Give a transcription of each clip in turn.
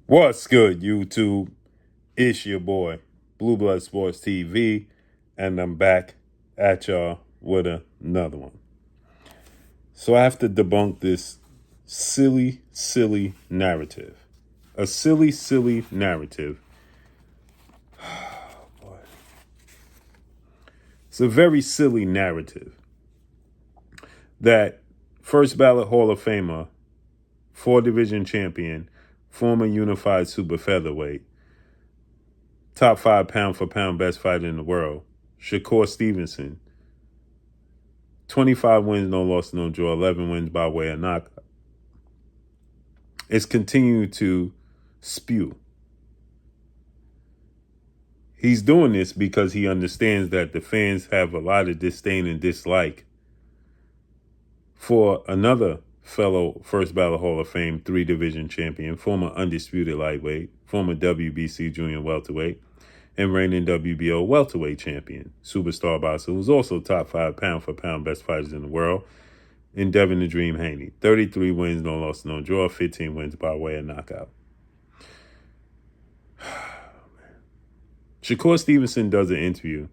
What's good, YouTube? It's your boy, Blue Blood Sports TV, and I'm back at y'all with another one. So I have to debunk this silly narrative. A silly narrative. Boy. It's a very silly narrative that first ballot Hall of Famer, 4 division champion, former unified super featherweight, top 5 pound for pound best fighter in the world, Shakur Stevenson, 25 wins, no loss, no draw, 11 wins by way of knockout, is continuing to spew. He's doing this because he understands that the fans have a lot of disdain and dislike for another fellow first ballot Hall of Fame 3 division champion, former undisputed lightweight, former WBC junior welterweight, and reigning WBO welterweight champion, superstar boxer, who's also top 5 pound for pound best fighters in the world, in Devin the Dream Haney. 33 wins, no loss, no draw, 15 wins by way of knockout. Shakur Stevenson does an interview.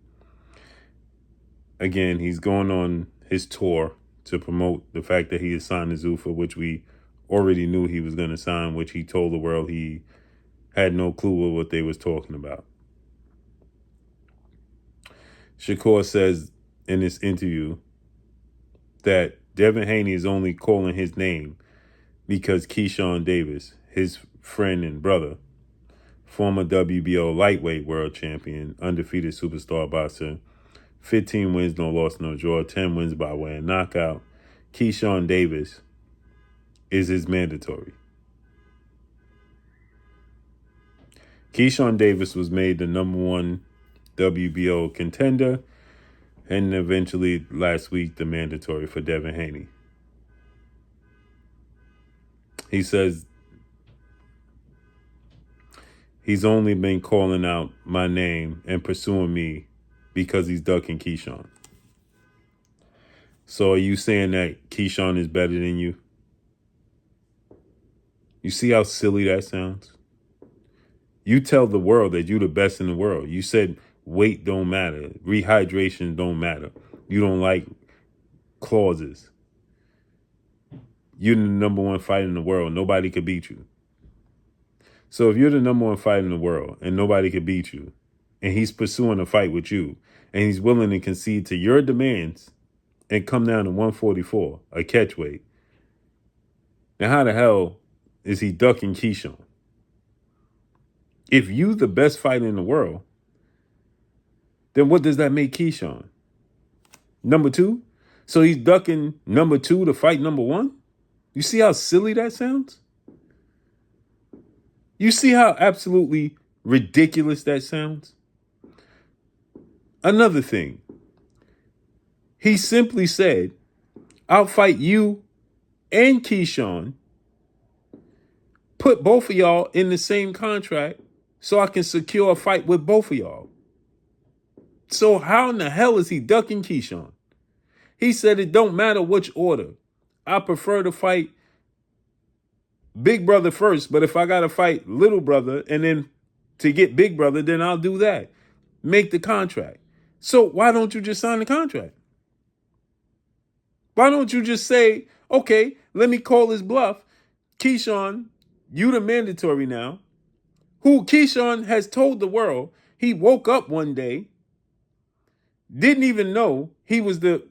Again, he's going on his tour to promote the fact that he has signed the Zuffa, which we already knew he was going to sign, which he told the world he had no clue what they was talking about. Shakur says in this interview that Devin Haney is only calling his name because Keyshawn Davis, his friend and brother, former WBO lightweight world champion, undefeated superstar boxer, 15 wins, no loss, no draw, 10 wins by way of knockout. Keyshawn Davis is his mandatory. Keyshawn Davis was made the #1 WBO contender and eventually last week the mandatory for Devin Haney. He says he's only been calling out my name and pursuing me because he's ducking Keyshawn. So are you saying that Keyshawn is better than you? You see how silly that sounds? You tell the world that you're the best in the world. You said weight don't matter. Rehydration don't matter. You don't like clauses. You're the #1 fighter in the world. Nobody could beat you. So if you're the #1 fighter in the world and nobody could beat you, and he's pursuing a fight with you, and he's willing to concede to your demands and come down to 144, a catch weight, now how the hell is he ducking Keyshawn? If you the best fighter in the world, then what does that make Keyshawn? #2? So he's ducking #2 to fight #1? You see how silly that sounds? You see how absolutely ridiculous that sounds? Another thing, he simply said, I'll fight you and Keyshawn, put both of y'all in the same contract so I can secure a fight with both of y'all. So how in the hell is he ducking Keyshawn? He said it don't matter which order. I prefer to fight big brother first, but if I got to fight little brother and then to get big brother, then I'll do that. Make the contract. So why don't you just sign the contract? Why don't you just say, okay, let me call his bluff. Keyshawn, you the mandatory now. Who Keyshawn has told the world he woke up one day, didn't even know he was the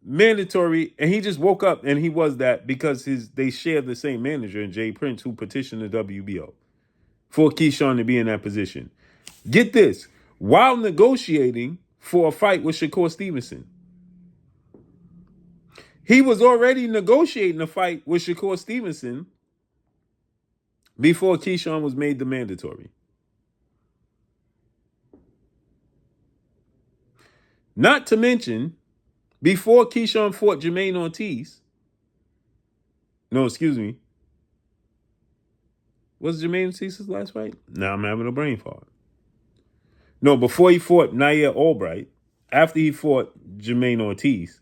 mandatory, and he just woke up and he was that because they share the same manager, Jay Prince, who petitioned the WBO for Keyshawn to be in that position. Get this, while negotiating for a fight with Shakur Stevenson. He was already negotiating a fight with Shakur Stevenson before Keyshawn was made the mandatory. Not to mention, before Keyshawn fought Jermaine Ortiz, no, excuse me, was Jermaine Ortiz's last fight? Now I'm having a brain fart. No, before he fought Nair Albright, after he fought Jermaine Ortiz,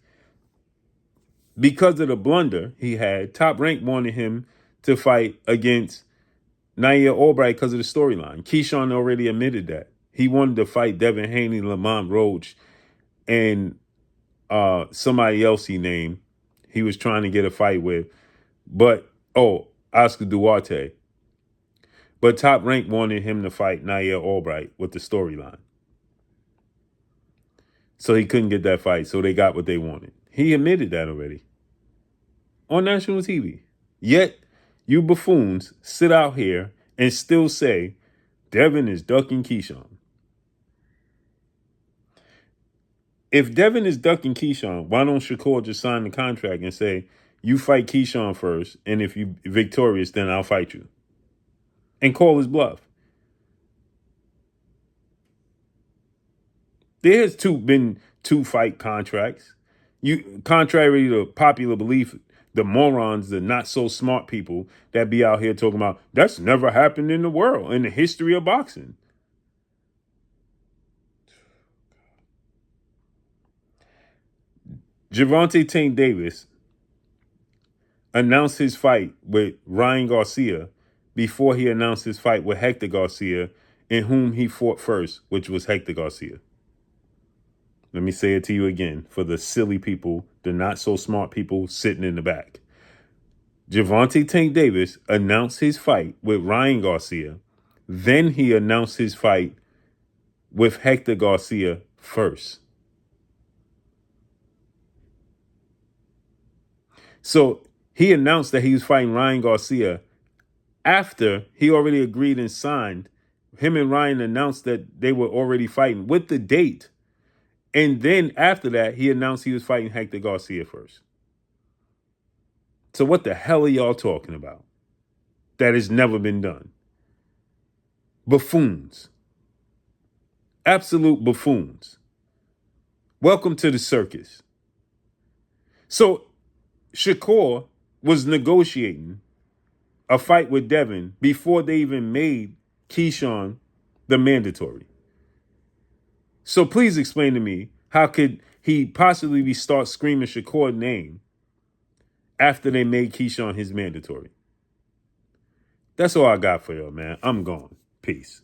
because of the blunder he had, Top Rank wanted him to fight against Nair Albright because of the storyline. Keyshawn already admitted that. He wanted to fight Devin, Haney, Lamont Roach, and somebody else he named. He was trying to get a fight with. But, Oscar Duarte. But Top Rank wanted him to fight Nair Albright with the storyline. So he couldn't get that fight. So they got what they wanted. He admitted that already. On national TV. Yet, you buffoons sit out here and still say Devin is ducking Keyshawn. If Devin is ducking Keyshawn, why don't Shakur just sign the contract and say, you fight Keyshawn first, and if you're victorious, then I'll fight you. And call his bluff. There's been two fight contracts. Contrary to popular belief, the morons, the not so smart people that be out here talking about that's never happened in the world, in the history of boxing. Gervonta Tank Davis announced his fight with Ryan Garcia before he announced his fight with Hector Garcia, in whom he fought first, which was Hector Garcia. Let me say it to you again for the silly people, the not so smart people sitting in the back. Gervonta Tank Davis announced his fight with Ryan Garcia. Then he announced his fight with Hector Garcia first. So he announced that he was fighting Ryan Garcia after he already agreed and signed. Him and Ryan announced that they were already fighting with the date. And then after that, he announced he was fighting Hector Garcia first. So what the hell are y'all talking about? That has never been done. Buffoons. Absolute buffoons. Welcome to the circus. So Shakur was negotiating a fight with Devin before they even made Keyshawn the mandatory. So please explain to me, how could he possibly start screaming Shakur's name after they made Keyshawn his mandatory? That's all I got for y'all, man. I'm gone. Peace.